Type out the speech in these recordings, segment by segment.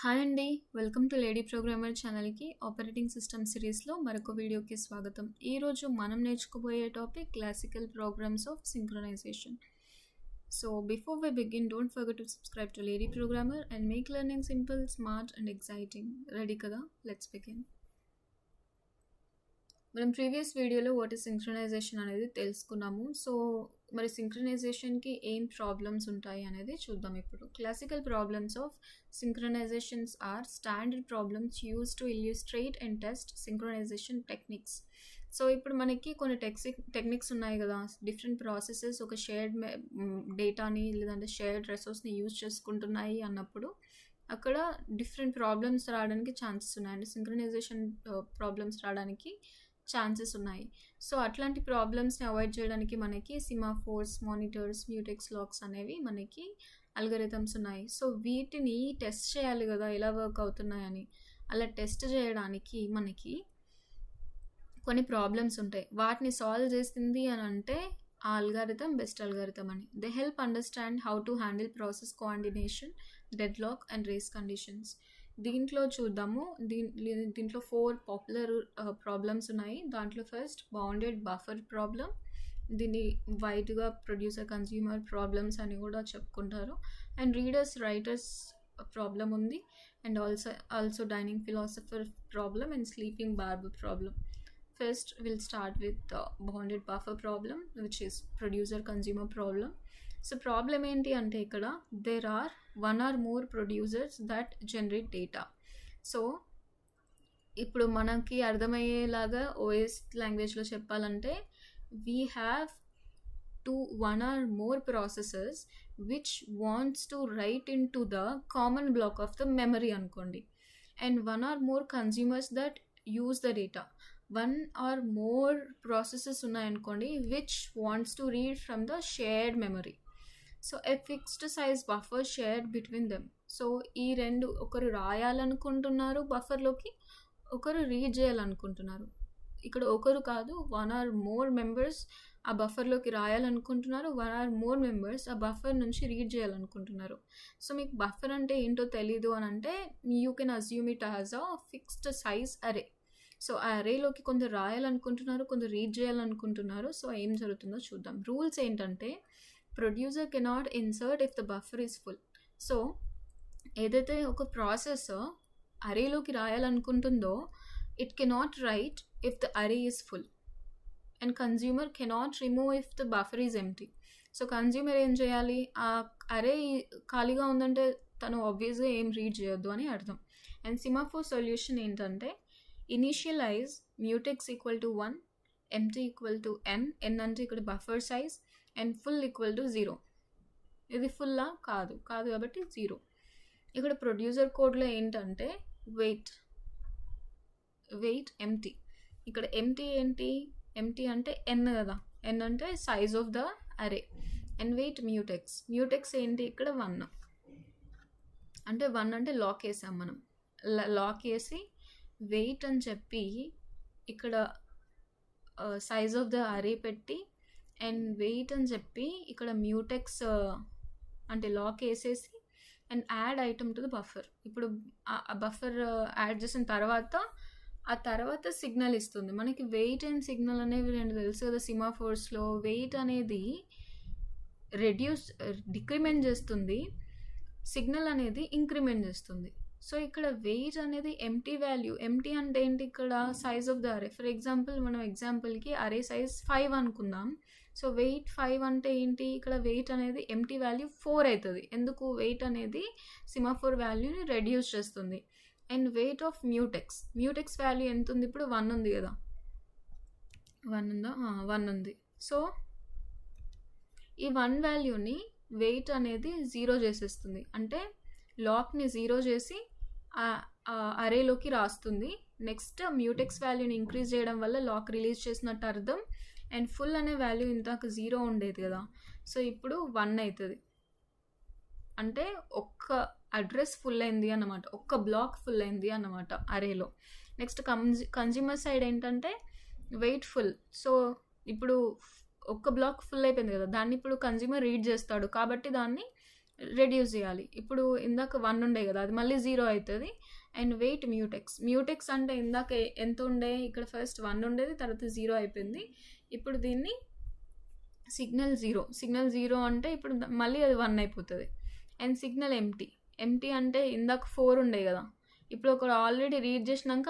Hi అండి. Welcome to lady programmer ఛానల్‌కి operating system సిరీస్‌లో మరొక వీడియోకి స్వాగతం. ఈరోజు మనం నేర్చుకోబోయే topic classical programs of synchronisation. So before we begin, don't forget to subscribe to Lady Programmer and make learning simple, smart and exciting. Ready kada? Let's begin. మనం previous వీడియోలో వాట్ ఈస్ సింక్రనైజేషన్ అనేది తెలుసుకున్నాము. So మరి సింక్రనైజేషన్కి ఏం problems ఉంటాయి అనేది చూద్దాం. ఇప్పుడు classical problems of synchronisations are standard problems use to illustrate and test synchronisation techniques. So ఇప్పుడు మనకి కొన్ని టెక్నిక్స్ ఉన్నాయి కదా, డిఫరెంట్ ప్రాసెసెస్ ఒక షేర్డ్ డేటాని లేదంటే షేర్డ్ రిసోర్స్ని యూజ్ చేసుకుంటున్నాయి అన్నప్పుడు అక్కడ డిఫరెంట్ ప్రాబ్లమ్స్ రావడానికి ఛాన్సెస్ ఉన్నాయి, అంటే సింక్రనైజేషన్ ప్రాబ్లమ్స్ రావడానికి ఛాన్సెస్ ఉన్నాయి. సో అట్లాంటి ప్రాబ్లమ్స్ని అవాయిడ్ చేయడానికి మనకి సిమాఫోర్స్, మానిటర్స్, మ్యూటెక్స్ లాక్స్ అనేవి మనకి అల్గరిథమ్స్ ఉన్నాయి. సో వీటిని టెస్ట్ చేయాలి కదా ఎలా వర్క్ అవుతున్నాయని. అలా టెస్ట్ చేయడానికి మనకి కొన్ని ప్రాబ్లమ్స్ ఉంటాయి. వాటిని సాల్వ్ చేసింది అని అంటే ఆ అల్గారిథం బెస్ట్ అల్గారిథం అని. They help understand how to handle process coordination, deadlock and race conditions. దీంట్లో చూద్దాము. దీంట్లో 4 పాపులర్ ప్రాబ్లమ్స్ ఉన్నాయి. దాంట్లో ఫస్ట్ బౌండెడ్ బఫర్ ప్రాబ్లం. దీన్ని వైడ్గా ప్రొడ్యూసర్ కన్స్యూమర్ ప్రాబ్లమ్స్ అని కూడా చెప్పుకుంటారు. అండ్ రీడర్స్ రైటర్స్ ప్రాబ్లం ఉంది. And also dining philosopher problem and sleeping barber problem. First, we'll start with the bounded buffer problem, which is producer-consumer problem. So, problem ఏంటి అంటే ఇక్కడ there are one or more producers that generate data. So, ఇప్పుడు మనకి అర్థమయ్యేలాగా OS లాంగ్వేజ్లో చెప్పాలంటే we have one or more processors which wants to write into the common block of the memory అనుకోండి, and one or more consumers that use the data. One or more processes ఉన్నాయనుకోండి which wants to read from the shared memory. So a fixed size buffer shared between them. So ఈ రెండు, ఒకరు రాయాలనుకుంటున్నారు బఫర్లోకి, ఒకరు read చేయాలనుకుంటున్నారు. ఇక్కడ ఒకరు కాదు, one or more members ఆ బఫర్లోకి రాయాలనుకుంటున్నారు, వన్ ఆర్ మోర్ మెంబర్స్ ఆ బఫర్ నుంచి రీడ్ చేయాలనుకుంటున్నారు. సో మీకు బఫర్ అంటే ఏంటో తెలీదు అని అంటే you can assume it as a fixed size అరే. సో ఆ అరేలోకి కొందరు రాయాలనుకుంటున్నారు, కొందరు రీడ్ చేయాలనుకుంటున్నారు. సో ఏం జరుగుతుందో చూద్దాం. రూల్స్ ఏంటంటే producer cannot insert if the buffer is full. So ఏదైతే ఒక ప్రాసెస్ అరేలోకి రాయాలనుకుంటుందో it cannot write if the array is full, and consumer cannot remove if the buffer is empty. So consumer ఏం చేయాలి, ఆ అరే ఖాళీగా ఉందంటే తను ఆబ్వియస్గా ఏం రీడ్ చేయొద్దు అని అర్థం. అండ్ సిమాఫోర్ సొల్యూషన్ ఏంటంటే initialise mutex equal to 1, empty equal to n అంటే ఇక్కడ buffer size, and full equal to 0. ఇది ఫుల్లా కాదు కాబట్టి 0. ఇక్కడ ప్రొడ్యూసర్ కోడ్లో ఏంటంటే వెయిట్ ఎంప్టీ. ఇక్కడ ఎంప్టీ ఏంటి, ఎంప్టీ అంటే n కదా, n అంటే సైజ్ ఆఫ్ ద అరే. అండ్ వెయిట్ మ్యూటెక్స్ ఏంటి ఇక్కడ 1, అంటే 1 అంటే లాక్ వేసాం మనం. లాక్ వేసి వెయిట్ అని చెప్పి ఇక్కడ సైజ్ ఆఫ్ ద అరే పెట్టి, అండ్ వెయిట్ అని చెప్పి ఇక్కడ మ్యూటెక్స్ అంటే లాక్ వేసేసి and add item to the buffer. ఇప్పుడు ఆ బఫర్ యాడ్ చేసిన తర్వాత సిగ్నల్ ఇస్తుంది మనకి. వెయిట్ అండ్ సిగ్నల్ అనేవి రెండు తెలుసు కదా సిమాఫోర్స్లో. వెయిట్ అనేది డిక్రిమెంట్ చేస్తుంది, సిగ్నల్ అనేది ఇంక్రిమెంట్ చేస్తుంది. సో ఇక్కడ వెయిట్ అనేది ఎంప్టీ వాల్యూ. ఎంప్టీ అంటే ఏంటి, ఇక్కడ సైజ్ ఆఫ్ ద అరే. ఫర్ ఎగ్జాంపుల్ మనం ఎగ్జాంపుల్కి అరే సైజ్ 5 అనుకుందాం. సో వెయిట్ 5 అంటే ఏంటి, ఇక్కడ వెయిట్ అనేది ఎంప్టీ వాల్యూ 4 అవుతుంది. ఎందుకు, వెయిట్ అనేది సిమాఫోర్ వాల్యూని రెడ్యూస్ చేస్తుంది. And weight of mutex value ఎంత ఉంది, ఇప్పుడు 1 ఉంది కదా, 1 ఉందా, 1 ఉంది. సో ఈ 1 వాల్యూని వెయిట్ అనేది 0 చేసేస్తుంది, అంటే లాక్ని 0 చేసి అరేలోకి రాస్తుంది. నెక్స్ట్ మ్యూటెక్స్ వాల్యూని ఇంక్రీజ్ చేయడం వల్ల లాక్ రిలీజ్ చేసినట్టు అర్థం. అండ్ ఫుల్ అనే వాల్యూ ఇంతకు 0 ఉండేది కదా, సో ఇప్పుడు 1 అవుతుంది. అంటే ఒక్క అడ్రస్ ఫుల్ అయింది అన్నమాట, ఒక్క బ్లాక్ ఫుల్ అయింది అన్నమాట అరేలో. నెక్స్ట్ కన్జ్యూమర్ సైడ్ ఏంటంటే వెయిట్ ఫుల్. సో ఇప్పుడు ఒక్క బ్లాక్ ఫుల్ అయిపోయింది కదా, దాన్ని ఇప్పుడు కన్జ్యూమర్ రీడ్ చేస్తాడు కాబట్టి దాన్ని రెడ్యూస్ చేయాలి. ఇప్పుడు ఇందాక 1 ఉండే కదా, అది మళ్ళీ 0 అవుతుంది. అండ్ వెయిట్ మ్యూటెక్స్ అంటే ఇందాక ఎంత ఉండే, ఇక్కడ ఫస్ట్ 1 ఉండేది, తర్వాత 0 అయిపోయింది. ఇప్పుడు దీన్ని సిగ్నల్ 0 అంటే ఇప్పుడు మళ్ళీ అది 1 అయిపోతుంది. అండ్ సిగ్నల్ ఎంటీ అంటే ఇందాక 4 ఉండే కదా, ఇప్పుడు ఒక ఆల్రెడీ రీడ్ చేసినాక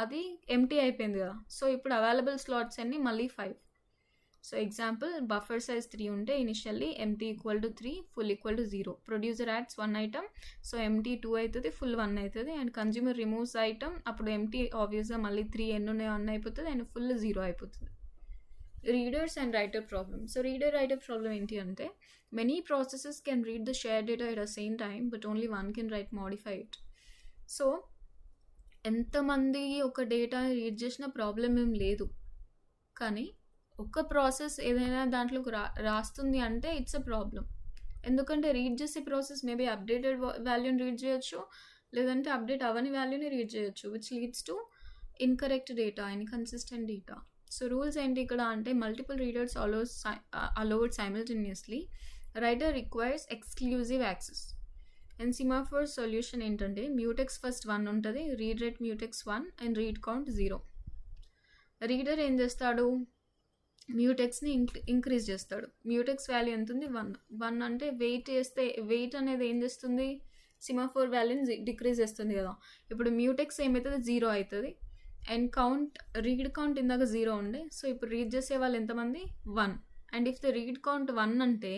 అది ఎంటీ అయిపోయింది కదా. సో ఇప్పుడు అవైలబుల్ స్లాట్స్ అన్ని మళ్ళీ 5. సో ఎగ్జాంపుల్, బఫర్ సైజ్ 3 ఉంటే initially empty equal to 3, full equal to 0. Producer ads 1 item, so empty 2 అవుతుంది, ఫుల్ 1 అవుతుంది. అండ్ కన్జ్యూమర్ రిమూవ్స్ ఐటమ్, అప్పుడు ఎంటీ ఆబ్వియస్గా మళ్ళీ 3 ఎన్ని ఉన్నాయి 1 అయిపోతుంది, అండ్ ఫుల్ 0 అయిపోతుంది. Readers and writer problem. So writer problem ఏంటి అంటే, many processes can read the share data at the same time, but only one can modify it. So ఎంతమంది ఒక డేటా రీడ్ చేసిన ప్రాబ్లం ఏం లేదు, కానీ ఒక ప్రాసెస్ ఏదైనా దాంట్లోకి రాస్తుంది అంటే ఇట్స్ అ ప్రాబ్లం. ఎందుకంటే రీడ్ చేసే ప్రాసెస్ మేబీ అప్డేటెడ్ వాల్యూని రీడ్ చేయొచ్చు, లేదంటే అప్డేట్ అవని వాల్యూని రీడ్ చేయొచ్చు, which leads to incorrect data, inconsistent data. So rules ఏంటి ఇక్కడ అంటే, multiple readers allowed simultaneously, writer requires exclusive access. And semaphore solution ఏంటంటే, మ్యూటెక్స్ ఫస్ట్ 1 ఉంటుంది, read write mutex 1 and read count 0. Reader ఏం చేస్తాడు, మ్యూటెక్స్ని ఇంక్రీజ్ చేస్తాడు. మ్యూటెక్స్ వాల్యూ ఎంత ఉంది, 1 అంటే వెయిట్ చేస్తే వెయిట్ అనేది ఏం చేస్తుంది, సిమాఫోర్ వాల్యూని డిక్రీజ్ చేస్తుంది కదా. ఇప్పుడు మ్యూటెక్స్ ఏమవుతుంది, 0 అవుతుంది. అండ్ రీడ్ కౌంట్ ఇందాక 0 ఉండే, సో ఇప్పుడు రీడ్ చేసే వాళ్ళు ఎంతమంది, 1. And if the read count 1 అంటే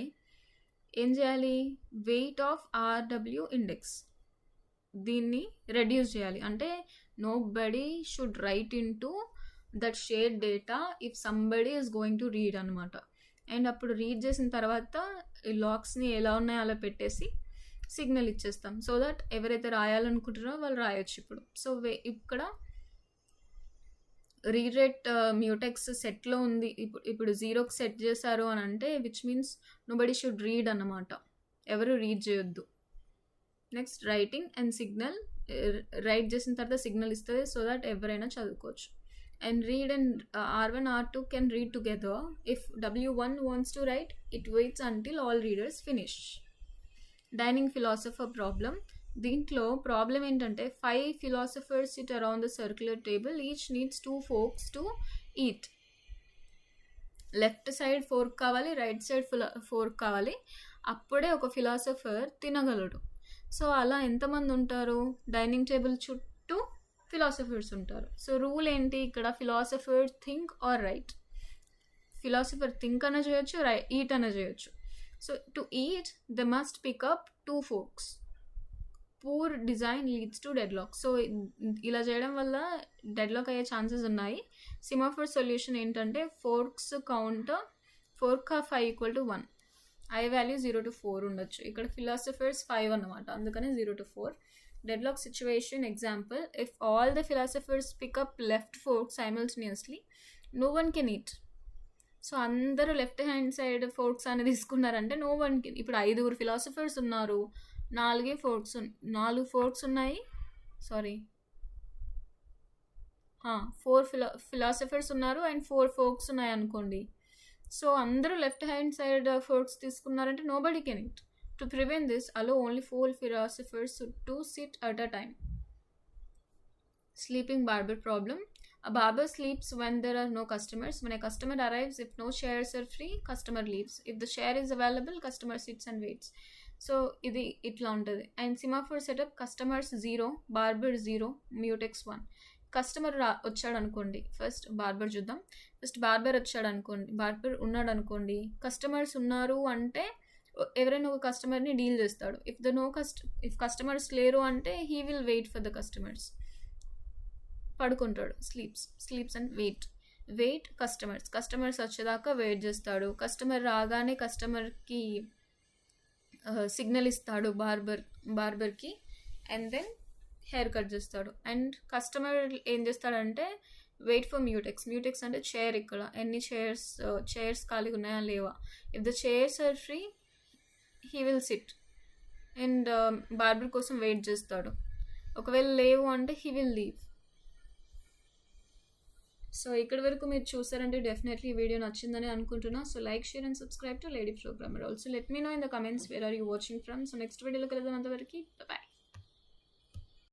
ఏం చేయాలి, వెయిట్ ఆఫ్ ఆర్డబ్ల్యూ ఇండెక్స్, దీన్ని రెడ్యూస్ చేయాలి. అంటే nobody should write into that share data if somebody is going to read అనమాట. అండ్ అప్పుడు రీడ్ చేసిన తర్వాత ఈ లాక్స్ని ఎలా ఉన్నాయో అలా పెట్టేసి సిగ్నల్ ఇచ్చేస్తాం, సో దట్ ఎవరైతే రాయాలనుకుంటారో వాళ్ళు రాయొచ్చు. సో ఇక్కడ రీడ్ రేట్ మ్యూటెక్స్ సెట్లో ఉంది, ఇప్పుడు 0కి సెట్ చేశారు అని అంటే which means nobody should read అన్నమాట, ఎవరు రీడ్ చేయొద్దు. Next writing and signal, right చేసిన తర్వాత సిగ్నల్ ఇస్తుంది, సో దట్ ఎవరైనా చదువుకోవచ్చు. And read and R1 R2 can read together. If W1 wants to write, it waits until all readers finish. Dining philosopher problem. దీంట్లో problem ఏంటంటే, 5 philosophers sit around the circular table, each needs 2 forks to eat. Left side fork కావాలి, right side fork కావాలి, అప్పుడే ఒక philosopher తినగలడు. So అలా ఎంతమంది ఉంటారు, డైనింగ్ టేబుల్ చుట్టూ ఫిలాసఫర్స్ ఉంటారు. సో రూల్ ఏంటి ఇక్కడ, philosopher think or right. Philosopher think అన్న చేయొచ్చు, ఈట్ అన్న చేయొచ్చు. So to eat they must pick up 2 forks. Poor design leads to deadlock. So ఇలా చేయడం వల్ల డెడ్లాక్ అయ్యే ఛాన్సెస్ ఉన్నాయి. సిమాఫోర్ సొల్యూషన్ ఏంటంటే, forks count 4 = 5 = 1. I value 0 to 4 ఉండొచ్చు. ఇక్కడ ఫిలాసఫర్స్ 5 అన్నమాట, అందుకనే 0 to 4. Deadlock situation example, if all the philosophers pick up left fork simultaneously, no one can eat. So అందరూ లెఫ్ట్ హ్యాండ్ సైడ్ ఫోర్క్స్ అనేది తీసుకున్నారంటే no one can. ఇప్పుడు 5 philosophers ఉన్నారు, 4 forks ఉన్నాయి, సారీ 4 ఫిలాసఫర్స్ ఉన్నారు అండ్ 4 ఫోర్క్స్ ఉన్నాయి అనుకోండి. So అందరూ లెఫ్ట్ హ్యాండ్ సైడ్ ఫోర్క్స్ తీసుకున్నారంటే nobody can eat. To prevent this, allow only 4 philosophers to sit at a time. Sleeping barber problem. A barber sleeps when there are no customers. When a customer arrives, if no chairs are free, customer leaves. If the chair is available, customer sits and waits. So ఇది ఇట్లా ఉంటుంది. And semaphore setup, customers 0, barber 0, mutex 1. Customer వచ్చాడు అనుకోండి, first barber చూద్దాం. First barber వచ్చాడు అనుకోండి, barber ఉన్నాడు అనుకోండి, కస్టమర్స్ ఉన్నారు అంటే ఎవరైనా ఒక కస్టమర్ని డీల్ చేస్తాడు. ఇఫ్ కస్టమర్స్ లేరు అంటే he will wait for the customers. పడుకుంటాడు, స్లీప్స్ అండ్ వెయిట్ కస్టమర్స్ వచ్చేదాకా వెయిట్ చేస్తాడు. కస్టమర్ రాగానే కస్టమర్కి సిగ్నల్ ఇస్తాడు బార్బర్కి, అండ్ దెన్ హెయిర్ కట్ చేస్తాడు. అండ్ కస్టమర్ ఏం చేస్తాడంటే వెయిట్ ఫర్ మ్యూటెక్స్ అంటే చైర్, ఇక్కడ ఎన్ని చైర్స్ ఖాళీగా ఉన్నాయా లేవా. If the chairs are free, he will sit and barber కోసం వెయిట్ చేస్తాడు. ఒకవేళ లేవు అంటే హీ విల్ లీవ్. సో ఇక్కడి వరకు మీరు చూసారంటే డెఫినెట్లీ ఈ వీడియో నచ్చిందని అనుకుంటున్నా. So like, share and subscribe to lady programmer. Also let me know in the comments where are you watching from. So next వీడియోలో కలుద్దాం. అంతవరకు బై.